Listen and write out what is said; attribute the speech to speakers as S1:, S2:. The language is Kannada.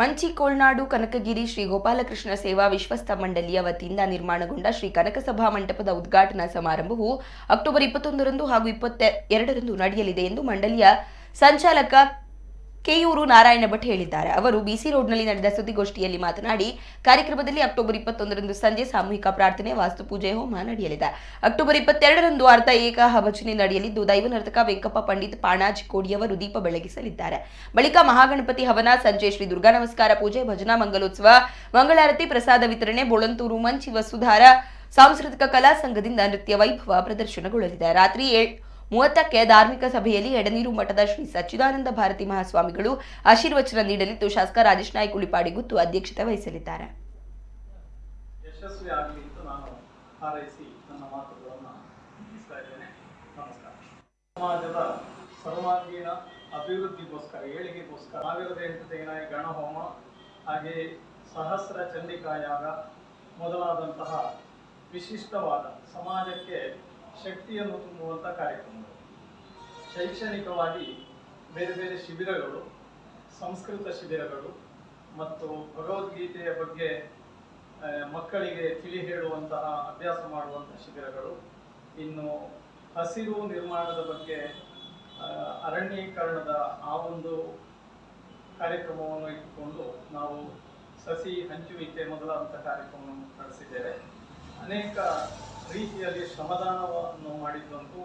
S1: ಮಂಚಿಕೋಳ್ನಾಡು ಕನಕಗಿರಿ ಶ್ರೀ ಗೋಪಾಲಕೃಷ್ಣ ಸೇವಾ ವಿಶ್ವಸ್ತ ಮಂಡಳಿಯ ವತಿಯಿಂದ ನಿರ್ಮಾಣಗೊಂಡ ಶ್ರೀ ಕನಕಸಭಾ ಮಂಟಪದ ಉದ್ಘಾಟನಾ ಸಮಾರಂಭವು ಅಕ್ಟೋಬರ್ 21ರಂದು ಹಾಗೂ 22ರಂದು ನಡೆಯಲಿದೆ ಎಂದು ಮಂಡಳಿಯ ಸಂಚಾಲಕ ಕೆಯೂರು ನಾರಾಯಣ ಭಟ್ ಹೇಳಿದ್ದಾರೆ. ಅವರು ಬಿಸಿ ರೋಡ್ನಲ್ಲಿ ನಡೆದ ಸುದ್ದಿಗೋಷ್ಠಿಯಲ್ಲಿ ಮಾತನಾಡಿ, ಕಾರ್ಯಕ್ರಮದಲ್ಲಿ ಅಕ್ಟೋಬರ್ 21ರಂದು ಸಂಜೆ ಸಾಮೂಹಿಕ ಪ್ರಾರ್ಥನೆ, ವಾಸ್ತುಪೂಜೆ, ಹೋಮ ನಡೆಯಲಿದೆ. ಅಕ್ಟೋಬರ್ 22ರಂದು ಅರ್ಧ ಏಕ ಭಜನೆ ನಡೆಯಲಿದ್ದು, ದೈವನರ್ತಕ ವೆಂಕಪ್ಪ ಪಂಡಿತ್ ಪಾಣಾಜಿ ಕೋಡಿಯವರು ದೀಪ ಬೆಳಗಿಸಲಿದ್ದಾರೆ. ಬಳಿಕ ಮಹಾಗಣಪತಿ ಹವನ, ಸಂಜೆ ಶ್ರೀ ದುರ್ಗಾ ನಮಸ್ಕಾರ ಪೂಜೆ, ಭಜನಾ ಮಂಗಲೋತ್ಸವ, ಮಂಗಳಾರತಿ, ಪ್ರಸಾದ ವಿತರಣೆ, ಬೋಳಂತೂರು ಮಂಚಿ ವಸುಧಾರ ಸಾಂಸ್ಕೃತಿಕ ಕಲಾ ಸಂಘದಿಂದ ನೃತ್ಯ ವೈಭವ ಪ್ರದರ್ಶನಗೊಳ್ಳಲಿದೆ. ರಾತ್ರಿ 7:30ಕ್ಕೆ ಧಾರ್ಮಿಕ ಸಭೆಯಲ್ಲಿ ಎಡನೀರು ಮಠದ ಶ್ರೀ ಸಚ್ಚಿದಾನಂದ ಭಾರತಿ ಮಹಾಸ್ವಾಮಿಗಳು ಆಶೀರ್ವಚನ ನೀಡಲಿದ್ದು, ಶಾಸಕ ರಾಜೇಶ್ ನಾಯ್ಕ ಉಳಿಪಾಡಿ ಗುತ್ತು ಅಧ್ಯಕ್ಷತೆ ವಹಿಸಲಿದ್ದಾರೆ.
S2: ಯಶಸ್ವಿ ಆಗಲಿ ಎಂದು ನಾನು ಹಾರೈಸಿ ನನ್ನ ಮಾತುಗಳನ್ನು ಮುಗಿಸ್ತಾ ಇದ್ದೇನೆ. ನಮಸ್ಕಾರ. ಸಮಾಜದ ಸರ್ವಾಂಗೀಣ ಅಭಿವೃದ್ಧಿಗೋಸ್ಕರ, ಏಳಿಗೆಗೋಸ್ಕರ 1008 ತೆಂಗಿನ ಗಣಹೋಮ, ಹಾಗೆ ಸಹಸ್ರ ಚಂಡಿಕಾಯಾಗ ಮೊದಲಾದಂತಹ ವಿಶಿಷ್ಟವಾದ ಸಮಾಜಕ್ಕೆ ಶಕ್ತಿಯನ್ನು ತುಂಬುವಂಥ ಕಾರ್ಯಕ್ರಮಗಳು, ಶೈಕ್ಷಣಿಕವಾಗಿ ಬೇರೆ ಬೇರೆ ಶಿಬಿರಗಳು, ಸಂಸ್ಕೃತ ಶಿಬಿರಗಳು ಮತ್ತು ಭಗವದ್ಗೀತೆಯ ಬಗ್ಗೆ ಮಕ್ಕಳಿಗೆ ತಿಳಿ ಹೇಳುವಂತಹ ಅಭ್ಯಾಸ ಮಾಡುವಂತಹ ಶಿಬಿರಗಳು, ಇನ್ನು ಹಸಿರು ನಿರ್ಮಾಣದ ಬಗ್ಗೆ ಅರಣ್ಯೀಕರಣದ ಆ ಒಂದು ಕಾರ್ಯಕ್ರಮವನ್ನು ಇಟ್ಟುಕೊಂಡು ನಾವು ಸಸಿ ಹಂಚುವಿಕೆ ಮೊದಲಾದಂಥ ಕಾರ್ಯಕ್ರಮವನ್ನು ನಡೆಸಿದ್ದೇವೆ. ಅನೇಕ ರೀತಿಯಲ್ಲಿ ಶ್ರಮದಾನವನ್ನು ಮಾಡಿದ್ದಂತೂ